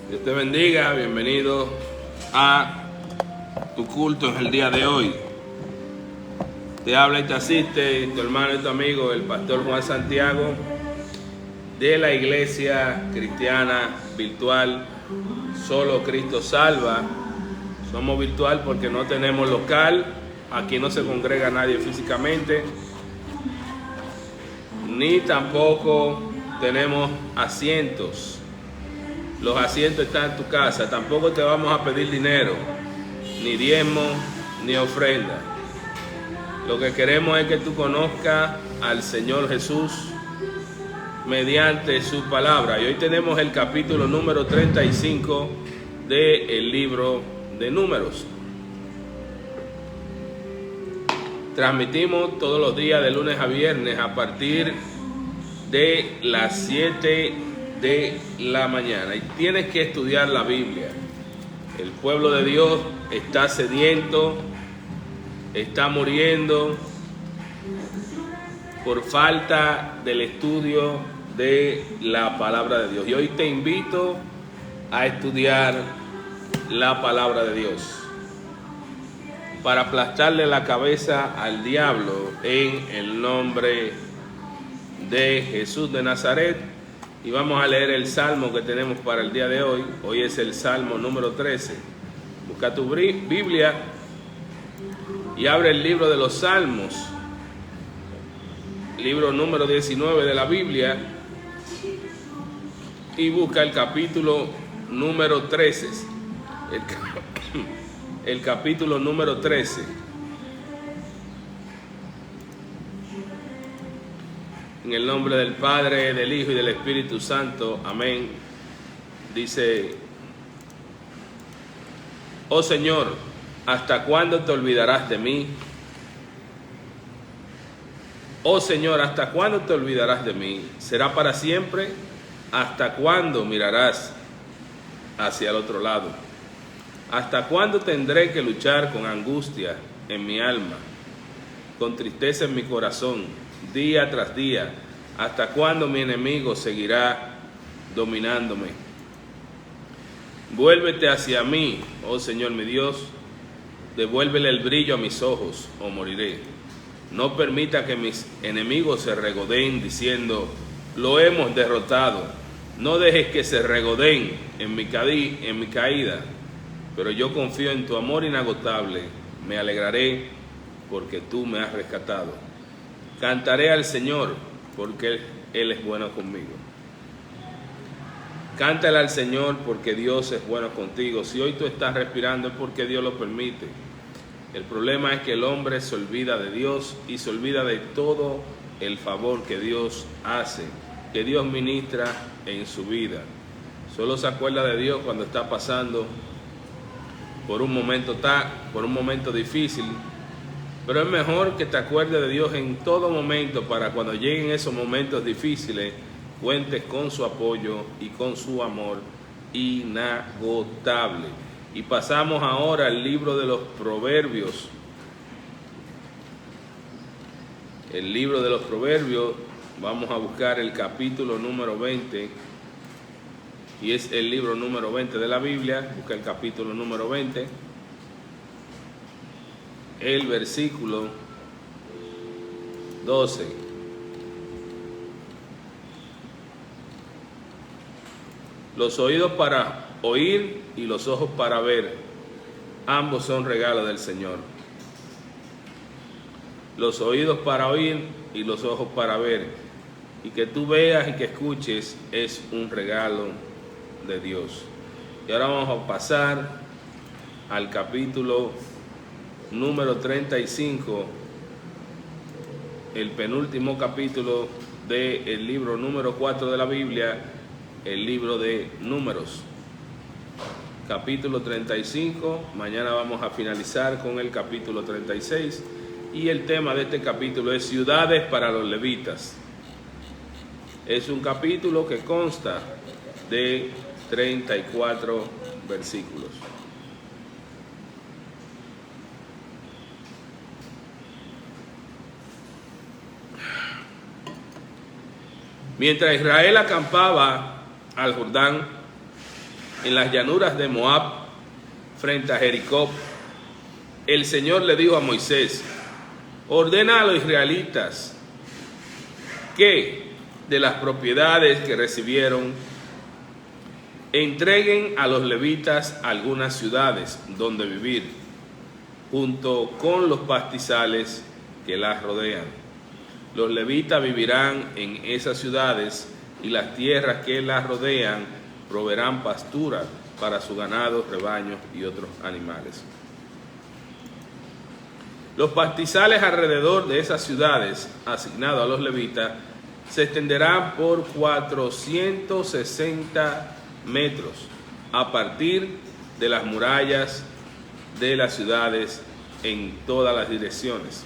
Dios te bendiga, bienvenido a tu culto en el día de hoy. Te habla y te asiste tu hermano y tu amigo, el pastor Juan Santiago, de la iglesia cristiana virtual Solo Cristo Salva. Somos virtual porque no tenemos local, aquí no se congrega nadie físicamente, ni tampoco tenemos asientos. Los asientos están en tu casa. Tampoco te vamos a pedir dinero, ni diezmo, ni ofrenda. Lo que queremos es que tú conozcas al Señor Jesús mediante su palabra. Y hoy tenemos el capítulo número 35 del libro de Números. Transmitimos todos los días de lunes a viernes a partir de las 7 de la mañana, y tienes que estudiar la Biblia. El pueblo de Dios está sediento, está muriendo por falta del estudio de la palabra de Dios. Y hoy te invito a estudiar la palabra de Dios para aplastarle la cabeza al diablo en el nombre de Jesús de Nazaret. Y vamos a leer el salmo que tenemos para el día de hoy. Hoy es el salmo número 13. Busca tu Biblia y abre el libro de los salmos, libro número 19 de la Biblia, y busca el capítulo número 13. El capítulo número 13. En el nombre del Padre, del Hijo y del Espíritu Santo. Amén. Dice: Oh Señor, ¿hasta cuándo te olvidarás de mí? Oh Señor, ¿hasta cuándo te olvidarás de mí? ¿Será para siempre? ¿Hasta cuándo mirarás hacia el otro lado? ¿Hasta cuándo tendré que luchar con angustia en mi alma, con tristeza en mi corazón, día tras día? ¿Hasta cuándo mi enemigo seguirá dominándome? Vuélvete hacia mí, oh Señor mi Dios, devuélvele el brillo a mis ojos, o moriré. No permita que mis enemigos se regodeen diciendo: lo hemos derrotado. No dejes que se regodeen en mi caída, pero yo confío en tu amor inagotable. Me alegraré porque tú me has rescatado. Cantaré al Señor porque Él es bueno conmigo. Cántale al Señor porque Dios es bueno contigo. Si hoy tú estás respirando es porque Dios lo permite. El problema es que el hombre se olvida de Dios y se olvida de todo el favor que Dios hace, que Dios ministra en su vida. Solo se acuerda de Dios cuando está pasando por un momento difícil. Pero es mejor que te acuerdes de Dios en todo momento, para cuando lleguen esos momentos difíciles, cuentes con su apoyo y con su amor inagotable. Y pasamos ahora al libro de los Proverbios. El libro de los Proverbios, vamos a buscar el capítulo número 20. Y es el libro número 20 de la Biblia. Busca el capítulo número 20. El versículo 12. Los oídos para oír y los ojos para ver, ambos son regalos del Señor. Los oídos para oír y los ojos para ver, y que tú veas y que escuches, es un regalo de Dios. Y ahora vamos a pasar al capítulo número 35, el penúltimo capítulo del libro número 4 de la Biblia, el libro de Números. Capítulo 35, mañana vamos a finalizar con el capítulo 36, y el tema de este capítulo es ciudades para los levitas. Es un capítulo que consta de 34 versículos. Mientras Israel acampaba al Jordán, en las llanuras de Moab, frente a Jericó, el Señor le dijo a Moisés: ordena a los israelitas que de las propiedades que recibieron entreguen a los levitas algunas ciudades donde vivir, junto con los pastizales que las rodean. Los levitas vivirán en esas ciudades, y las tierras que las rodean proveerán pastura para su ganado, rebaños y otros animales. Los pastizales alrededor de esas ciudades, asignados a los levitas, se extenderán por 460 metros a partir de las murallas de las ciudades en todas las direcciones.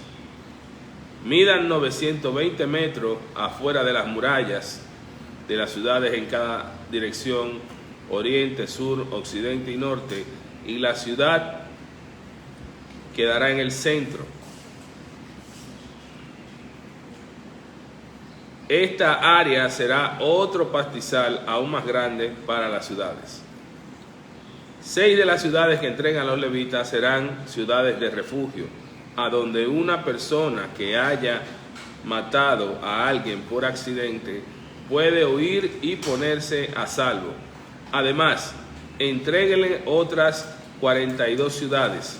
Midan 920 metros afuera de las murallas de las ciudades en cada dirección, oriente, sur, occidente y norte, y la ciudad quedará en el centro. Esta área será otro pastizal aún más grande para las ciudades. 6 de las ciudades que entregan los levitas serán ciudades de refugio, a donde una persona que haya matado a alguien por accidente puede huir y ponerse a salvo. Además, entréguenle otras 42 ciudades.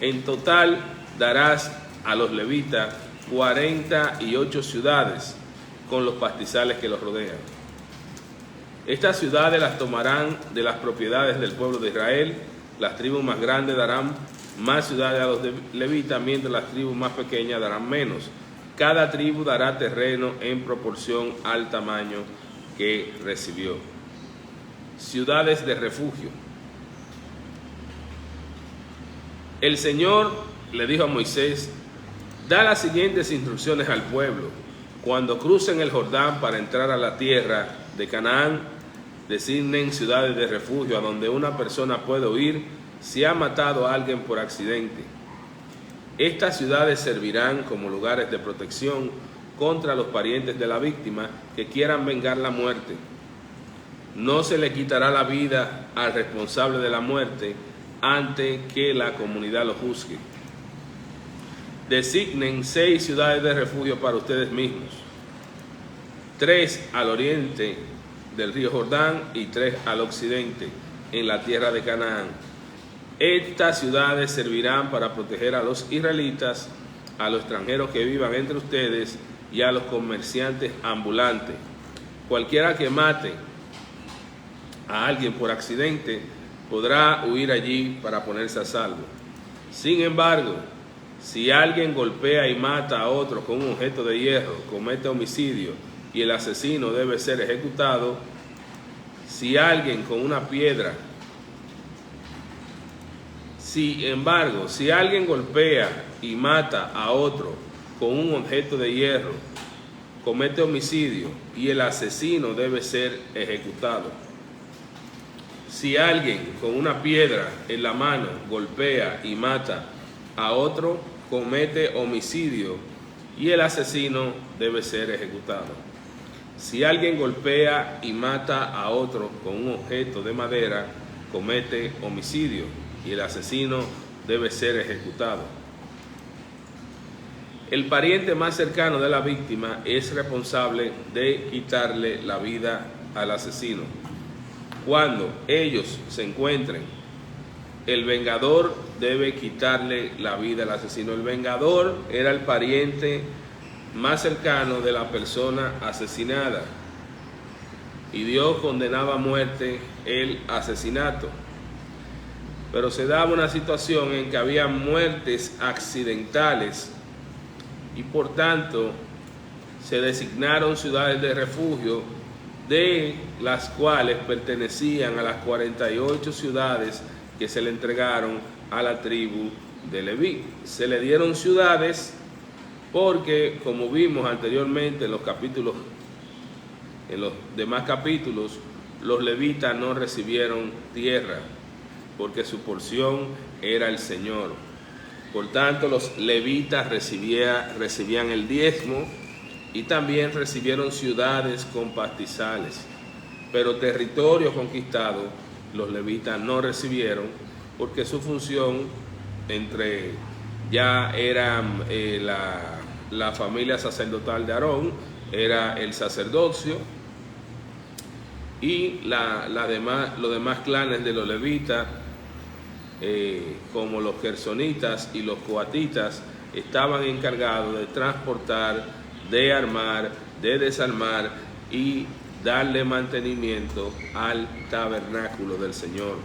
En total darás a los levitas 48 ciudades con los pastizales que los rodean. Estas ciudades las tomarán de las propiedades del pueblo de Israel. Las tribus más grandes darán más ciudades a los levitas, mientras las tribus más pequeñas darán menos. Cada tribu dará terreno en proporción al tamaño que recibió. Ciudades de refugio. El Señor le dijo a Moisés: da las siguientes instrucciones al pueblo. Cuando crucen el Jordán para entrar a la tierra de Canaán, designen ciudades de refugio a donde una persona puede huir si ha matado a alguien por accidente. Estas ciudades servirán como lugares de protección contra los parientes de la víctima que quieran vengar la muerte. No se le quitará la vida al responsable de la muerte antes que la comunidad lo juzgue. Designen 6 ciudades de refugio para ustedes mismos: 3 al oriente del río Jordán y 3 al occidente, en la tierra de Canaán. Estas ciudades servirán para proteger a los israelitas, a los extranjeros que vivan entre ustedes y a los comerciantes ambulantes. Cualquiera que mate a alguien por accidente podrá huir allí para ponerse a salvo. Sin embargo, si alguien golpea y mata a otro con un objeto de hierro, comete homicidio y el asesino debe ser ejecutado. Si alguien con una piedra, si alguien golpea y mata a otro con un objeto de hierro, comete homicidio y el asesino debe ser ejecutado. Si alguien con una piedra en la mano golpea y mata a otro, comete homicidio y el asesino debe ser ejecutado. Si alguien golpea y mata a otro con un objeto de madera, comete homicidio y el asesino debe ser ejecutado. El pariente más cercano de la víctima es responsable de quitarle la vida al asesino. Cuando ellos se encuentren, el vengador debe quitarle la vida al asesino. El vengador era el pariente más cercano de la persona asesinada, y Dios condenaba a muerte el asesinato. Pero se daba una situación en que había muertes accidentales y por tanto se designaron ciudades de refugio, de las cuales pertenecían a las 48 ciudades que se le entregaron a la tribu de Leví. Se le dieron ciudades porque, como vimos anteriormente en los demás capítulos, los levitas no recibieron tierra porque su porción era el Señor. Por tanto, los levitas recibían el diezmo y también recibieron ciudades con pastizales. pero territorio conquistado los levitas no recibieron, porque su función ya era la familia sacerdotal de Aarón, era el sacerdocio, y los demás clanes de los levitas, como los gersonitas y los coatitas, estaban encargados de transportar, de armar, de desarmar y darle mantenimiento al tabernáculo del Señor.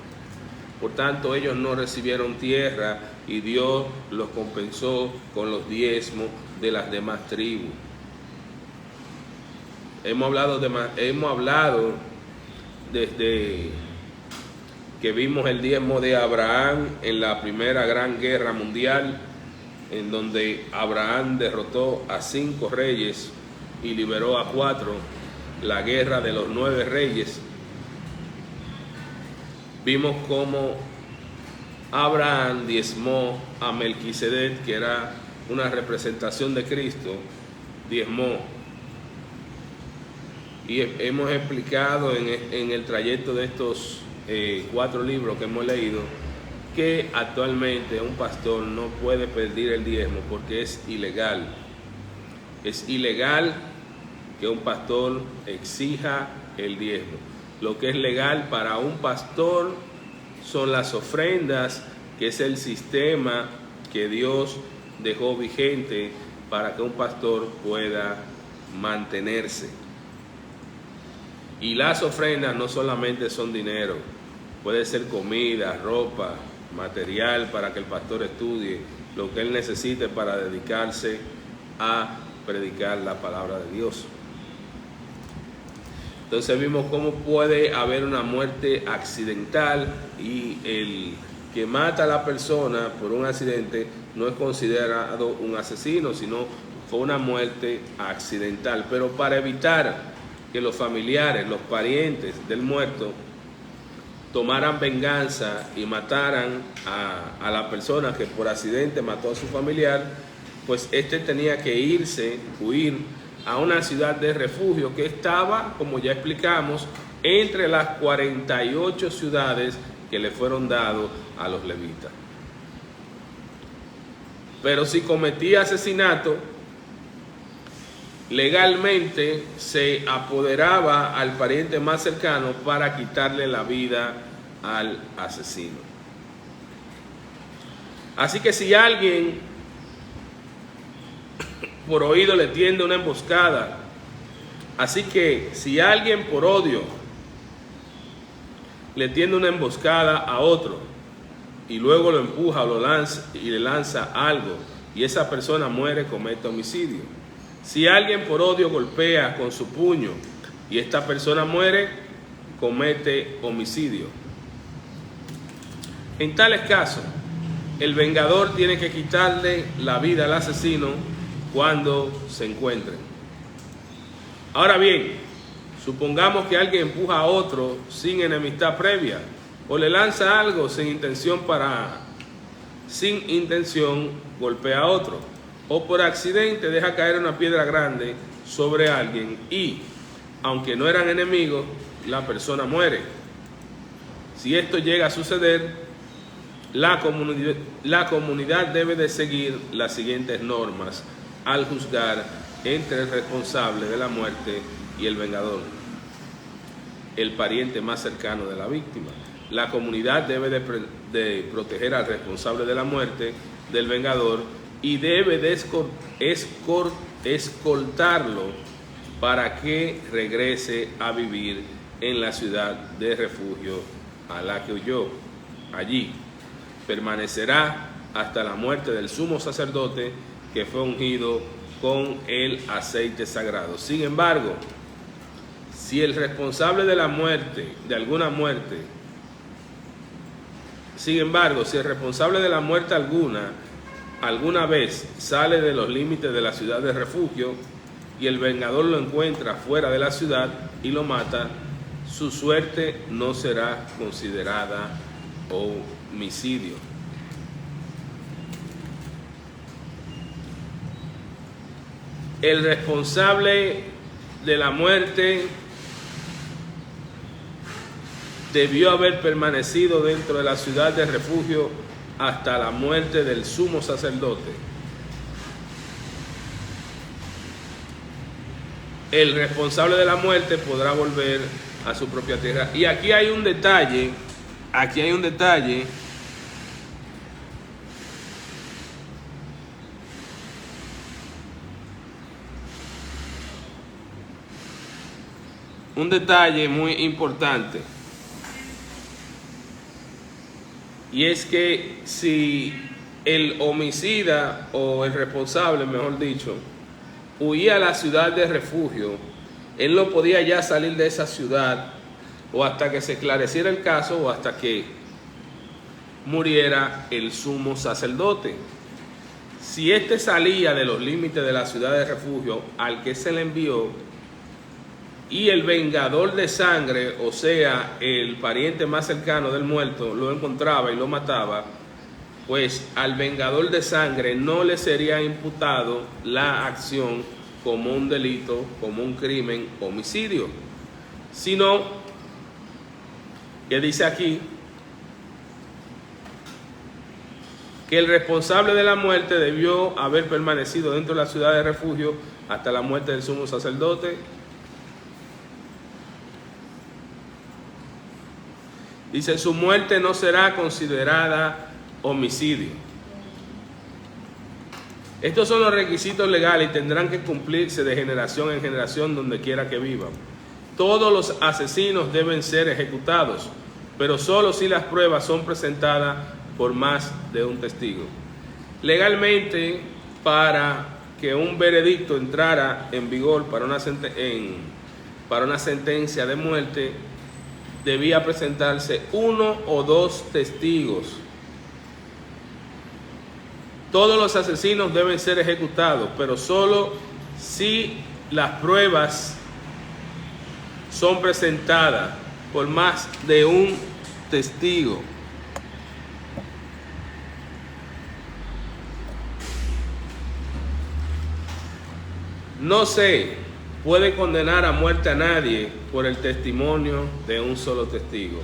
Por tanto, ellos no recibieron tierra y Dios los compensó con los diezmos de las demás tribus. Hemos hablado desde que vimos el diezmo de Abraham en la primera gran guerra mundial, en donde Abraham derrotó a 5 reyes y liberó a 4, la guerra de los 9 reyes. Vimos cómo Abraham diezmó a Melquisedec, que era una representación de Cristo, diezmó. Y hemos explicado en el trayecto de estos 4 libros que hemos leído, que actualmente un pastor no puede pedir el diezmo porque es ilegal. Es ilegal que un pastor exija el diezmo. Lo que es legal para un pastor son las ofrendas, que es el sistema que Dios dejó vigente para que un pastor pueda mantenerse. Y las ofrendas no solamente son dinero, puede ser comida, ropa, material para que el pastor estudie, lo que él necesite para dedicarse a predicar la palabra de Dios. Entonces vimos cómo puede haber una muerte accidental, y el que mata a la persona por un accidente no es considerado un asesino, sino fue una muerte accidental. Pero para evitar que los familiares, los parientes del muerto tomaran venganza y mataran a la persona que por accidente mató a su familiar, pues este tenía que huir a una ciudad de refugio que estaba, como ya explicamos, entre las 48 ciudades que le fueron dados a los levitas. Pero si cometía asesinato, legalmente se apoderaba al pariente más cercano para quitarle la vida al asesino. Así que si alguien por oído le tiende una emboscada, así que si alguien por odio le tiende una emboscada a otro y luego lo empuja o lo lanza y le lanza algo y esa persona muere, comete homicidio. Si alguien por odio golpea con su puño y esta persona muere, comete homicidio. En tales casos, el vengador tiene que quitarle la vida al asesino cuando se encuentren. Ahora bien, supongamos que alguien empuja a otro sin enemistad previa o le lanza algo sin intención golpea a otro, o por accidente deja caer una piedra grande sobre alguien y, aunque no eran enemigos, la persona muere. Si esto llega a suceder, la comunidad debe de seguir las siguientes normas al juzgar entre el responsable de la muerte y el vengador, el pariente más cercano de la víctima. La comunidad debe de proteger al responsable de la muerte del vengador y debe de escoltarlo para que regrese a vivir en la ciudad de refugio a la que huyó. Allí permanecerá hasta la muerte del sumo sacerdote que fue ungido con el aceite sagrado. Sin embargo, si el responsable de la muerte, de alguna muerte, alguna vez sale de los límites de la ciudad de refugio y el vengador lo encuentra fuera de la ciudad y lo mata, su suerte no será considerada homicidio. El responsable de la muerte debió haber permanecido dentro de la ciudad de refugio hasta la muerte del sumo sacerdote. El responsable de la muerte podrá volver a su propia tierra. Y aquí hay un detalle, un detalle muy importante. Y es que si el homicida o el responsable, mejor dicho, huía a la ciudad de refugio, él no podía ya salir de esa ciudad o hasta que se esclareciera el caso o hasta que muriera el sumo sacerdote. Si éste salía de los límites de la ciudad de refugio al que se le envió y el vengador de sangre, o sea, el pariente más cercano del muerto, lo encontraba y lo mataba, pues al vengador de sangre no le sería imputado la acción como un delito, como un crimen, homicidio, sino que dice aquí que el responsable de la muerte debió haber permanecido dentro de la ciudad de refugio hasta la muerte del sumo sacerdote. Dice, su muerte no será considerada homicidio. Estos son los requisitos legales y tendrán que cumplirse de generación en generación donde quiera que vivan. Todos los asesinos deben ser ejecutados, pero solo si las pruebas son presentadas por más de un testigo. Legalmente, para que un veredicto entrara en vigor para una sentencia de muerte, debía presentarse 1 o 2 testigos. Todos los asesinos deben ser ejecutados, pero solo si las pruebas son presentadas por más de un testigo. No se puede condenar a muerte a nadie por el testimonio de un solo testigo.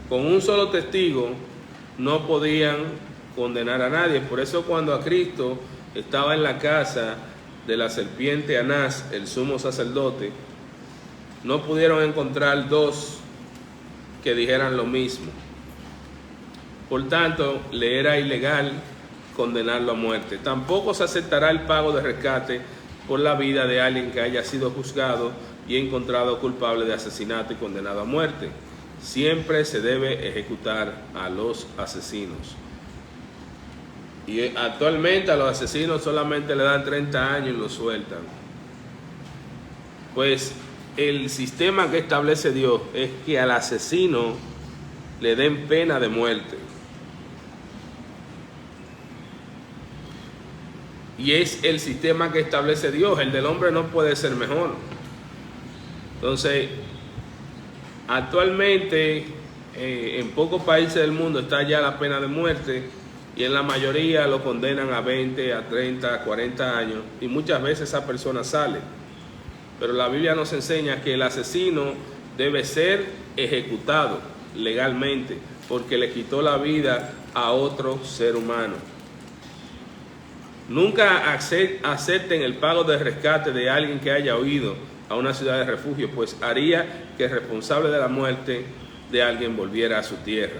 Con un solo testigo no podían condenar a nadie. Por eso cuando a Cristo estaba en la casa de la serpiente Anás, el sumo sacerdote, no pudieron encontrar 2 que dijeran lo mismo. Por tanto, le era ilegal condenarlo a muerte. Tampoco se aceptará el pago de rescate por la vida de alguien que haya sido juzgado y encontrado culpable de asesinato y condenado a muerte. Siempre se debe ejecutar a los asesinos. Y actualmente a los asesinos solamente le dan 30 años y los sueltan. Pues el sistema que establece Dios es que al asesino le den pena de muerte. Y es el sistema que establece Dios. El del hombre no puede ser mejor. Entonces, actualmente en pocos países del mundo está ya la pena de muerte y en la mayoría lo condenan a 20, a 30, a 40 años y muchas veces esa persona sale. Pero la Biblia nos enseña que el asesino debe ser ejecutado legalmente porque le quitó la vida a otro ser humano. Nunca acepten el pago de rescate de alguien que haya huido a una ciudad de refugio, pues haría que el responsable de la muerte de alguien volviera a su tierra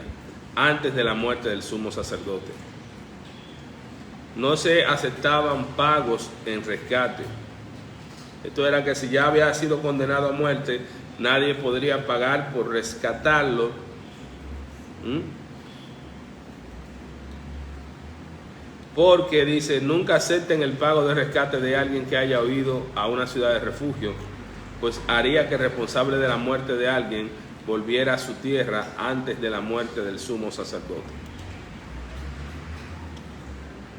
antes de la muerte del sumo sacerdote. No se aceptaban pagos en rescate. Esto era que si ya había sido condenado a muerte, nadie podría pagar por rescatarlo. Porque dice, nunca acepten el pago de rescate de alguien que haya huido a una ciudad de refugio, pues haría que el responsable de la muerte de alguien volviera a su tierra antes de la muerte del sumo sacerdote.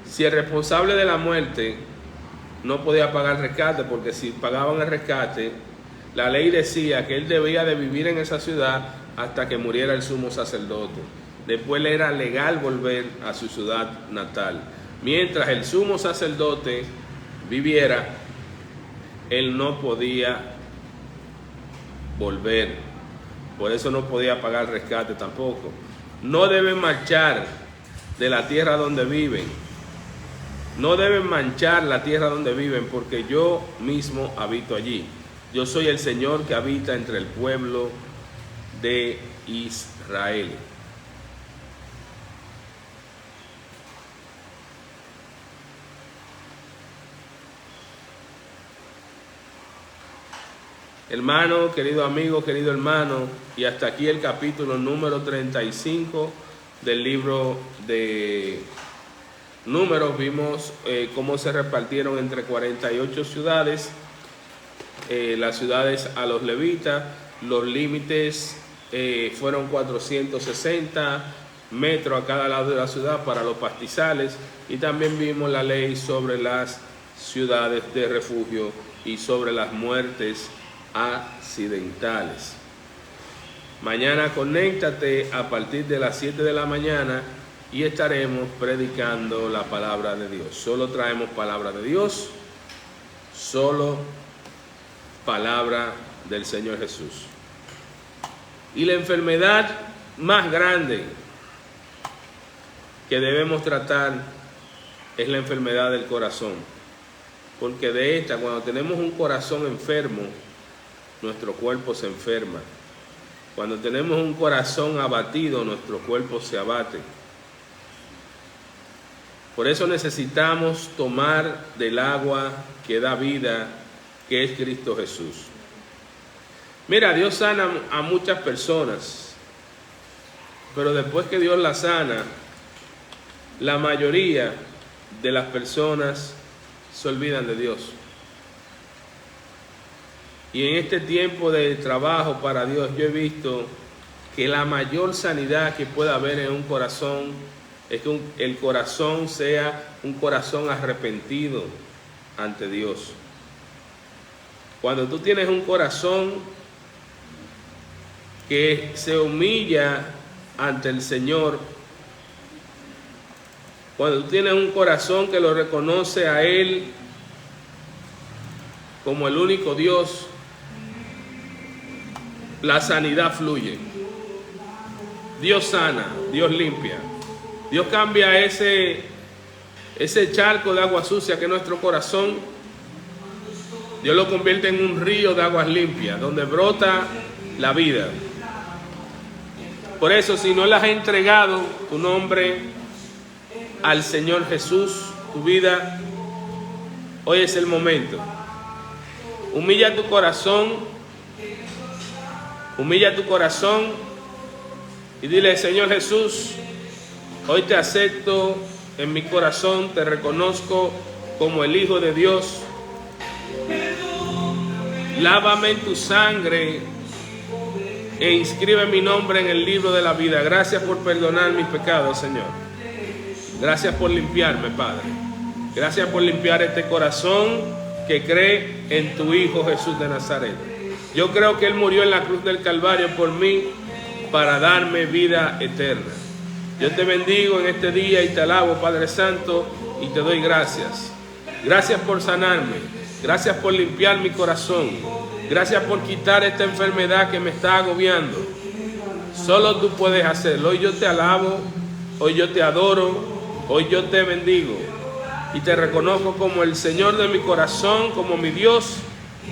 Si el responsable de la muerte no podía pagar rescate, porque si pagaban el rescate, la ley decía que él debía de vivir en esa ciudad hasta que muriera el sumo sacerdote. Después le era legal volver a su ciudad natal. Mientras el sumo sacerdote viviera, él no podía volver Por eso no podía pagar rescate tampoco. No deben marchar de la tierra donde viven. No deben manchar la tierra donde viven, porque yo mismo habito allí. Yo soy el Señor que habita entre el pueblo de Israel. Hermano, querido amigo, querido hermano, y hasta aquí el capítulo número 35 del libro de Números. Vimos cómo se repartieron entre 48 ciudades, las ciudades a los levitas. Los límites fueron 460 metros a cada lado de la ciudad para los pastizales, y también vimos la ley sobre las ciudades de refugio y sobre las muertes accidentales. Mañana conéctate a partir de las 7 de la mañana y estaremos predicando la palabra de Dios. Solo traemos palabra de Dios, solo palabra del Señor Jesús. Y la enfermedad más grande que debemos tratar es la enfermedad del corazón, porque de esta, cuando tenemos un corazón enfermo, nuestro cuerpo se enferma. Cuando tenemos un corazón abatido, nuestro cuerpo se abate. Por eso necesitamos tomar del agua que da vida, que es Cristo Jesús. Mira, Dios sana a muchas personas, pero después que Dios las sana, la mayoría de las personas se olvidan de Dios. Y en este tiempo de trabajo para Dios, yo he visto que la mayor sanidad que pueda haber en un corazón es que el corazón sea un corazón arrepentido ante Dios. Cuando tú tienes un corazón que se humilla ante el Señor, cuando tú tienes un corazón que lo reconoce a Él como el único Dios, la sanidad fluye. Dios sana, Dios limpia. Dios cambia ese charco de agua sucia que es nuestro corazón. Dios lo convierte en un río de aguas limpias, donde brota la vida. Por eso, si no le has entregado tu nombre al Señor Jesús, tu vida, hoy es el momento. Humilla tu corazón. Humilla tu corazón y dile: Señor Jesús, hoy te acepto en mi corazón, te reconozco como el Hijo de Dios. Lávame en tu sangre e inscribe mi nombre en el libro de la vida. Gracias por perdonar mis pecados, Señor. Gracias por limpiarme, Padre. Gracias por limpiar este corazón que cree en tu Hijo Jesús de Nazaret. Yo creo que Él murió en la cruz del Calvario por mí para darme vida eterna. Yo te bendigo en este día y te alabo, Padre Santo, y te doy gracias. Gracias por sanarme. Gracias por limpiar mi corazón. Gracias por quitar esta enfermedad que me está agobiando. Solo tú puedes hacerlo. Hoy yo te alabo, hoy yo te adoro, hoy yo te bendigo. Y te reconozco como el Señor de mi corazón, como mi Dios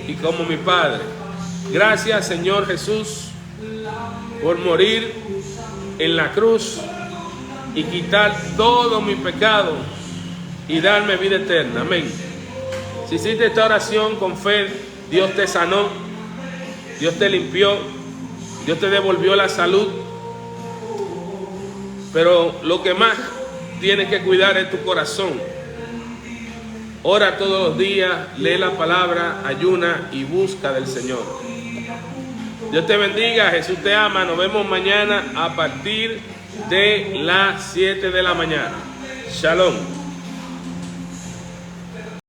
y como mi Padre. Gracias, Señor Jesús, por morir en la cruz y quitar todo mi pecado y darme vida eterna. Amén. Si hiciste esta oración con fe, Dios te sanó, Dios te limpió, Dios te devolvió la salud. Pero lo que más tienes que cuidar es tu corazón. Ora todos los días, lee la palabra, ayuna y busca del Señor. Dios te bendiga, Jesús te ama. Nos vemos mañana a partir de las 7 de la mañana. Shalom.